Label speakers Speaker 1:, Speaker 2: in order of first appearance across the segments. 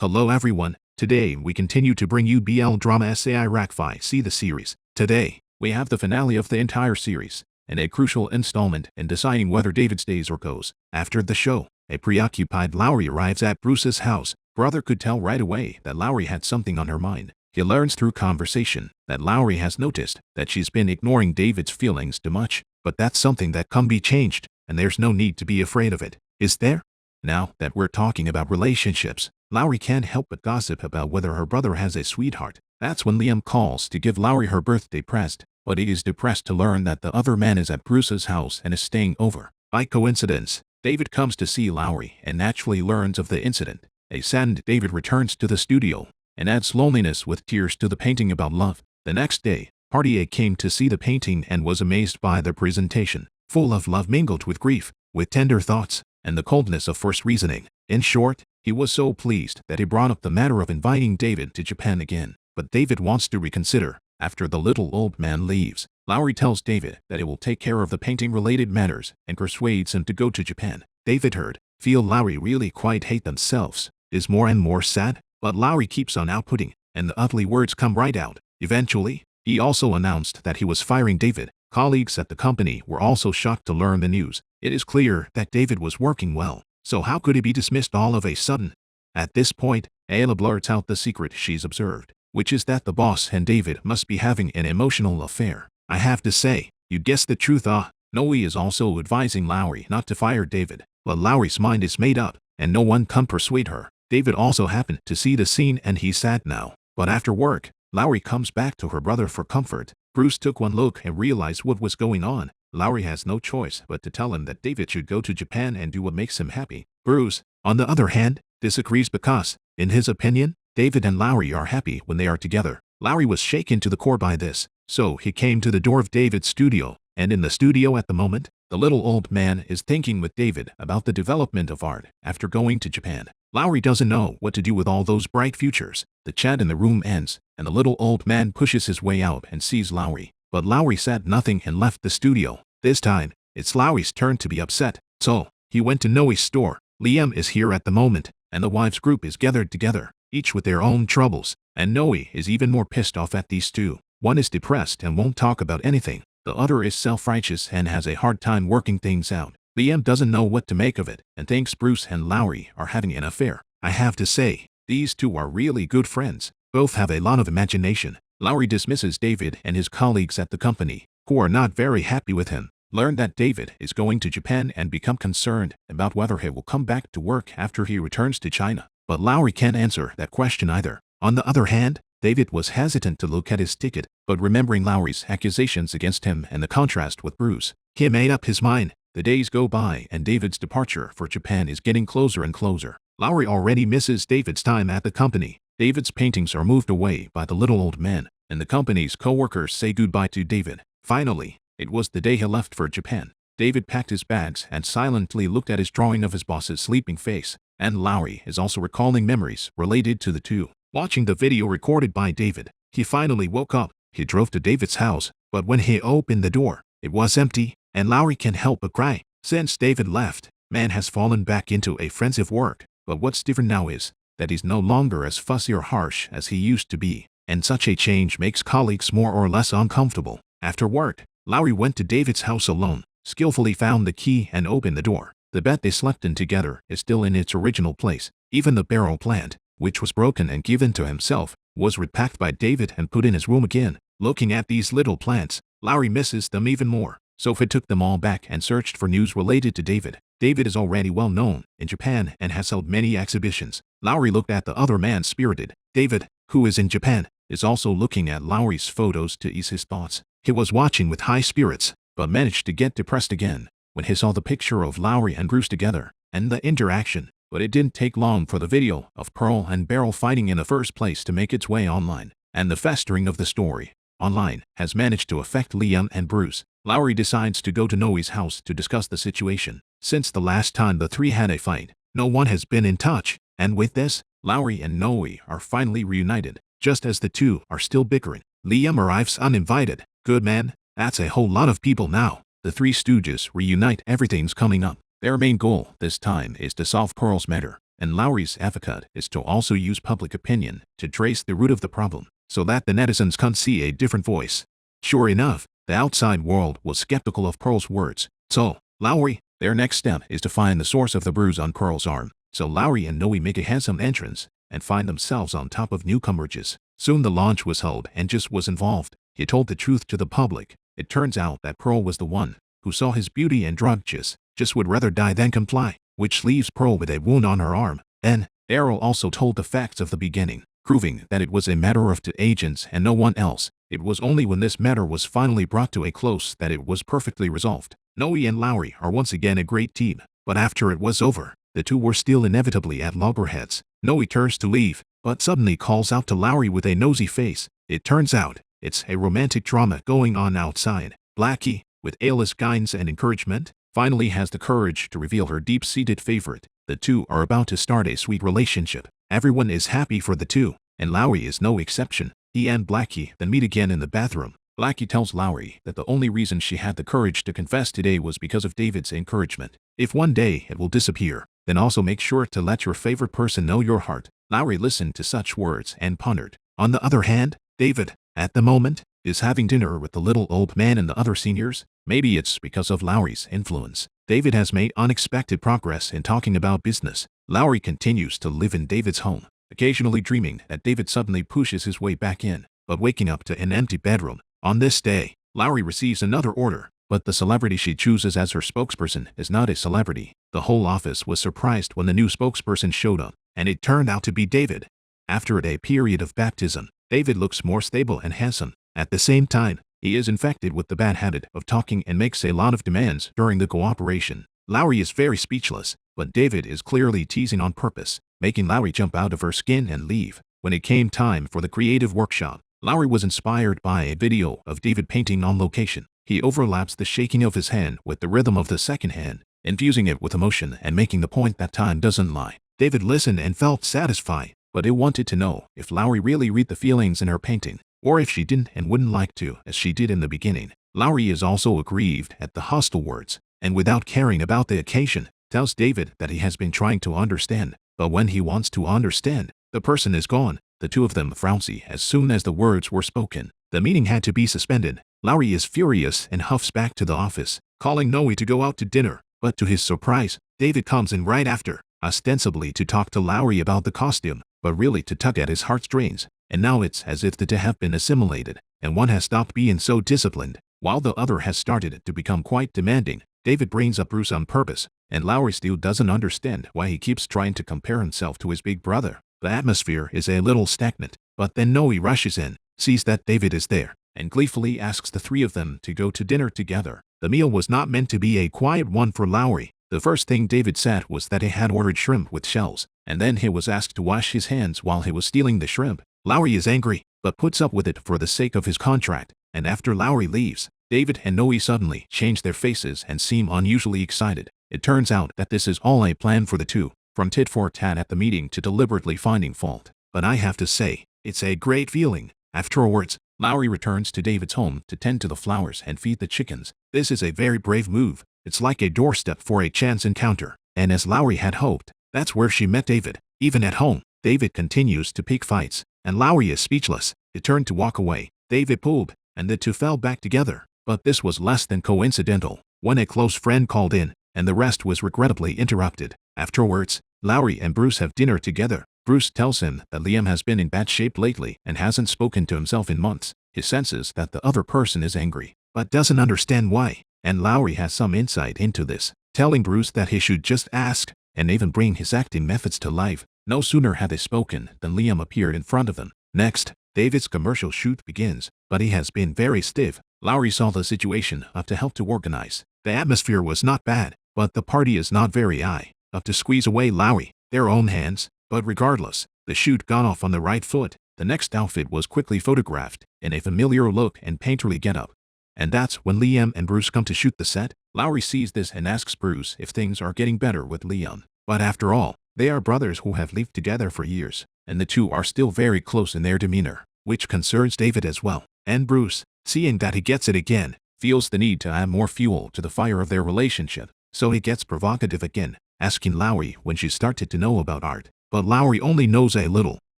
Speaker 1: Hello everyone, today we continue to bring you BL drama SaiDakPhaiSi the series. Today, we have the finale of the entire series, and a crucial installment in deciding whether David stays or goes. After the show, a preoccupied Lowry arrives at Bruce's house. Brother could tell right away that Lowry had something on her mind. He learns through conversation that Lowry has noticed that she's been ignoring David's feelings too much, but that's something that can be changed, and there's no need to be afraid of it. Is there? Now that we're talking about relationships, Lowry can't help but gossip about whether her brother has a sweetheart. That's when Liam calls to give Lowry her birthday present, but he is depressed to learn that the other man is at Bruce's house and is staying over. By coincidence, David comes to see Lowry and naturally learns of the incident. A saddened David returns to the studio and adds loneliness with tears to the painting about love. The next day, Party A came to see the painting and was amazed by the presentation, full of love mingled with grief, with tender thoughts, and the coldness of first reasoning. In short, he was so pleased that he brought up the matter of inviting David to Japan again. But David wants to reconsider. After the little old man leaves, Lowry tells David that he will take care of the painting-related matters and persuades him to go to Japan. David feel Lowry really quite hate themselves, is more and more sad, but Lowry keeps on outputting, and the ugly words come right out. Eventually, he also announced that he was firing David. Colleagues at the company were also shocked to learn the news. It is clear that David was working well, so how could he be dismissed all of a sudden? At this point, Ayla blurts out the secret she's observed, which is that the boss and David must be having an emotional affair. I have to say, you guessed the truth. Noe is also advising Lowry not to fire David, but Lowry's mind is made up, and no one can persuade her. David also happened to see the scene and he's sad now. But after work, Lowry comes back to her brother for comfort. Bruce took one look and realized what was going on. Lowry has no choice but to tell him that David should go to Japan and do what makes him happy. Bruce, on the other hand, disagrees because, in his opinion, David and Lowry are happy when they are together. Lowry was shaken to the core by this, so he came to the door of David's studio, and in the studio at the moment, the little old man is thinking with David about the development of art after going to Japan. Lowry doesn't know what to do with all those bright futures. The chat in the room ends, and the little old man pushes his way out and sees Lowry. But Lowry said nothing and left the studio. This time, it's Lowry's turn to be upset. So, he went to Noe's store. Liam is here at the moment, and the wives group is gathered together, each with their own troubles, and Noe is even more pissed off at these two. One is depressed and won't talk about anything. The other is self-righteous and has a hard time working things out. Liam doesn't know what to make of it and thinks Bruce and Lowry are having an affair. I have to say, these two are really good friends. Both have a lot of imagination. Lowry dismisses David and his colleagues at the company, who are not very happy with him. Learn that David is going to Japan and become concerned about whether he will come back to work after he returns to China. But Lowry can't answer that question either. On the other hand, David was hesitant to look at his ticket, but remembering Lowry's accusations against him and the contrast with Bruce, he made up his mind. The days go by and David's departure for Japan is getting closer and closer. Lowry already misses David's time at the company. David's paintings are moved away by the little old man, and the company's co-workers say goodbye to David. Finally, it was the day he left for Japan. David packed his bags and silently looked at his drawing of his boss's sleeping face, and Lowry is also recalling memories related to the two. Watching the video recorded by David, he finally woke up. He drove to David's house, but when he opened the door, it was empty, and Lowry can't help but cry. Since David left, man has fallen back into a frenzy of work, but what's different now is that he's no longer as fussy or harsh as he used to be, and such a change makes colleagues more or less uncomfortable. After work, Lowry went to David's house alone, skillfully found the key and opened the door. The bed they slept in together is still in its original place. Even the barrel plant, which was broken and given to himself, was repacked by David and put in his room again. Looking at these little plants, Lowry misses them even more. So he took them all back and searched for news related to David. David is already well known in Japan and has held many exhibitions. Lowry looked at the other man spirited. David, who is in Japan, is also looking at Lowry's photos to ease his thoughts. He was watching with high spirits, but managed to get depressed again when he saw the picture of Lowry and Bruce together, and the interaction. But it didn't take long for the video of Pearl and Beryl fighting in the first place to make its way online, and the festering of the story online has managed to affect Liam and Bruce. Lowry decides to go to Noe's house to discuss the situation. Since the last time the three had a fight, no one has been in touch, and with this, Lowry and Noe are finally reunited. Just as the two are still bickering, Liam arrives uninvited. Good man, that's a whole lot of people now. The Three Stooges reunite. Everything's coming up. Their main goal this time is to solve Pearl's matter. and Lowry's advocate is to also use public opinion to trace the root of the problem, so that the netizens can see a different voice. Sure enough, the outside world was skeptical of Pearl's words. So, Lowry, their next step is to find the source of the bruise on Pearl's arm. So Lowry and Noe make a handsome entrance and find themselves on top of newcomers. Soon the launch was held and Jis was involved. He told the truth to the public. It turns out that Pearl was the one who saw his beauty and drugged Jis. Jis would rather die than comply, which leaves Pearl with a wound on her arm. Then, Errol also told the facts of the beginning, proving that it was a matter of two agents and no one else. It was only when this matter was finally brought to a close that it was perfectly resolved. Noe and Lowry are once again a great team, but after it was over, the two were still inevitably at loggerheads. Noe turns to leave, but suddenly calls out to Lowry with a nosy face. It turns out, it's a romantic drama going on outside. Blackie, with Ayla's guidance and encouragement, finally has the courage to reveal her deep-seated favorite. The two are about to start a sweet relationship. Everyone is happy for the two, and Lowry is no exception. He and Blackie then meet again in the bathroom. Blackie tells Lowry that the only reason she had the courage to confess today was because of David's encouragement. If one day it will disappear, then also make sure to let your favorite person know your heart. Lowry listened to such words and pondered. On the other hand, David, at the moment, is having dinner with the little old man and the other seniors. Maybe it's because of Lowry's influence. David has made unexpected progress in talking about business. Lowry continues to live in David's home, occasionally dreaming that David suddenly pushes his way back in, but waking up to an empty bedroom. On this day, Lowry receives another order, but the celebrity she chooses as her spokesperson is not a celebrity. The whole office was surprised when the new spokesperson showed up, and it turned out to be David. After a period of baptism, David looks more stable and handsome. At the same time, he is infected with the bad habit of talking and makes a lot of demands during the cooperation. Lowry is very speechless, but David is clearly teasing on purpose, making Lowry jump out of her skin and leave. When it came time for the creative workshop, Lowry was inspired by a video of David painting on location. He overlaps the shaking of his hand with the rhythm of the second hand, infusing it with emotion and making the point that time doesn't lie. David listened and felt satisfied, but he wanted to know if Lowry really read the feelings in her painting, or if she didn't and wouldn't like to, as she did in the beginning. Lowry is also aggrieved at the hostile words, and without caring about the occasion, tells David that he has been trying to understand, but when he wants to understand, the person is gone. The two of them frowncy as soon as the words were spoken. The meeting had to be suspended. Lowry is furious and huffs back to the office, calling Noe to go out to dinner, but to his surprise, David comes in right after, ostensibly to talk to Lowry about the costume, but really to tug at his heartstrings. And now it's as if the two have been assimilated, and one has stopped being so disciplined, while the other has started to become quite demanding. David brings up Bruce on purpose, and Lowry still doesn't understand why he keeps trying to compare himself to his big brother. The atmosphere is a little stagnant, but then Noe rushes in, sees that David is there, and gleefully asks the three of them to go to dinner together. The meal was not meant to be a quiet one for Lowry. The first thing David said was that he had ordered shrimp with shells, and then he was asked to wash his hands while he was stealing the shrimp. Lowry is angry, but puts up with it for the sake of his contract, and after Lowry leaves, David and Noe suddenly change their faces and seem unusually excited. It turns out that this is all a plan for the two, from tit for tat at the meeting to deliberately finding fault. But I have to say, it's a great feeling. Afterwards, Lowry returns to David's home to tend to the flowers and feed the chickens. This is a very brave move. It's like a doorstep for a chance encounter. And as Lowry had hoped, that's where she met David. Even at home, David continues to pick fights, and Lowry is speechless. He turned to walk away. David pulled, and the two fell back together. But this was less than coincidental, when a close friend called in, and the rest was regrettably interrupted. Afterwards, Lowry and Bruce have dinner together. Bruce tells him that Liam has been in bad shape lately and hasn't spoken to himself in months. He senses that the other person is angry, but doesn't understand why, and Lowry has some insight into this, telling Bruce that he should just ask, and even bring his acting methods to life. No sooner had they spoken than Liam appeared in front of them. Next, David's commercial shoot begins, but he has been very stiff. Lowry saw the situation up to help to organize. The atmosphere was not bad, but the party is not very high, up to squeeze away Lowry, their own hands. But regardless, the shoot got off on the right foot. The next outfit was quickly photographed in a familiar look and painterly getup. And that's when Liam and Bruce come to shoot the set. Lowry sees this and asks Bruce if things are getting better with Liam. But after all, they are brothers who have lived together for years, and the two are still very close in their demeanor, which concerns David as well. And Bruce, seeing that he gets it again, feels the need to add more fuel to the fire of their relationship. So he gets provocative again. asking Lowry when she started to know about art. But Lowry only knows a little,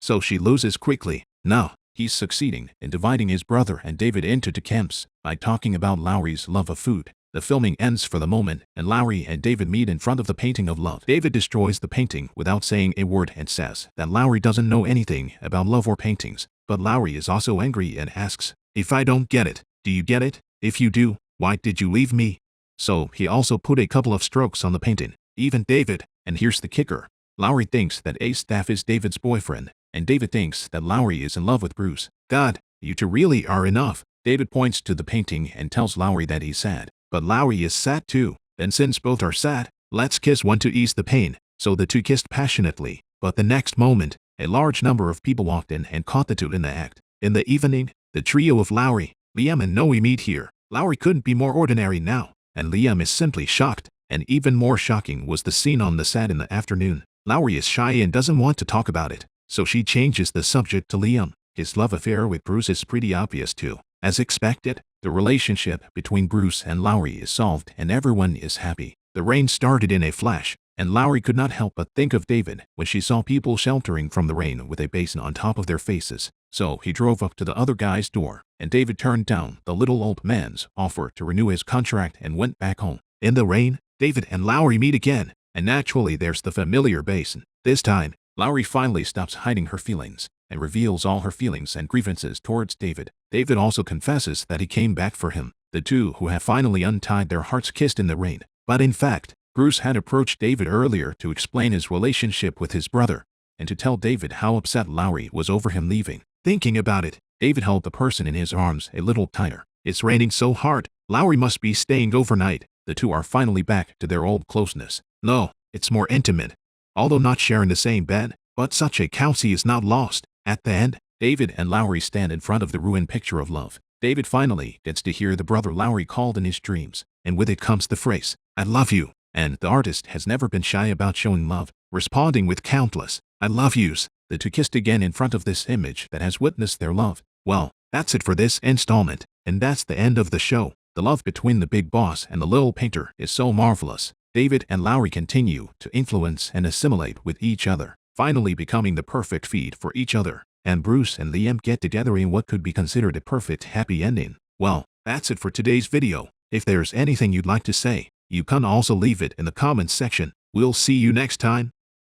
Speaker 1: so she loses quickly. Now, he's succeeding in dividing his brother and David into two camps by talking about Lowry's love of food. The filming ends for the moment, and Lowry and David meet in front of the painting of love. David destroys the painting without saying a word and says that Lowry doesn't know anything about love or paintings. But Lowry is also angry and asks, "If I don't get it, do you get it? If you do, why did you leave me?" So he also put a couple of strokes on the painting. Even David, and here's the kicker, Lowry thinks that Staff is David's boyfriend, and David thinks that Lowry is in love with Bruce. God, you two really are enough. David points to the painting and tells Lowry that he's sad. But Lowry is sad too. Then since both are sad, let's kiss one to ease the pain. So the two kissed passionately. But the next moment, a large number of people walked in and caught the two in the act. In the evening, the trio of Lowry, Liam and Noe meet here. Lowry couldn't be more ordinary now, and Liam is simply shocked. And even more shocking was the scene on the set in the afternoon. Lowry is shy and doesn't want to talk about it, so she changes the subject to Liam. His love affair with Bruce is pretty obvious too. As expected, the relationship between Bruce and Lowry is solved and everyone is happy. The rain started in a flash, and Lowry could not help but think of David when she saw people sheltering from the rain with a basin on top of their faces. So he drove up to the other guy's door, and David turned down the little old man's offer to renew his contract and went back home. In the rain, David and Lowry meet again, and naturally there's the familiar basin. This time, Lowry finally stops hiding her feelings and reveals all her feelings and grievances towards David. David also confesses that he came back for him. The two who have finally untied their hearts kissed in the rain. But in fact, Bruce had approached David earlier to explain his relationship with his brother and to tell David how upset Lowry was over him leaving. Thinking about it, David held the person in his arms a little tighter. It's raining so hard, Lowry must be staying overnight. The two are finally back to their old closeness. No, it's more intimate. Although not sharing the same bed, but such a cozy is not lost. At the end, David and Lowry stand in front of the ruined picture of love. David finally gets to hear the brother Lowry called in his dreams, and with it comes the phrase, "I love you." And the artist has never been shy about showing love, responding with countless "I love yous." The two kissed again in front of this image that has witnessed their love. Well, that's it for this installment, and that's the end of the show. The love between the big boss and the little painter is so marvelous. David and Lowry continue to influence and assimilate with each other, finally becoming the perfect feed for each other. And Bruce and Liam get together in what could be considered a perfect happy ending. Well, that's it for today's video. If there's anything you'd like to say, you can also leave it in the comments section. We'll see you next time.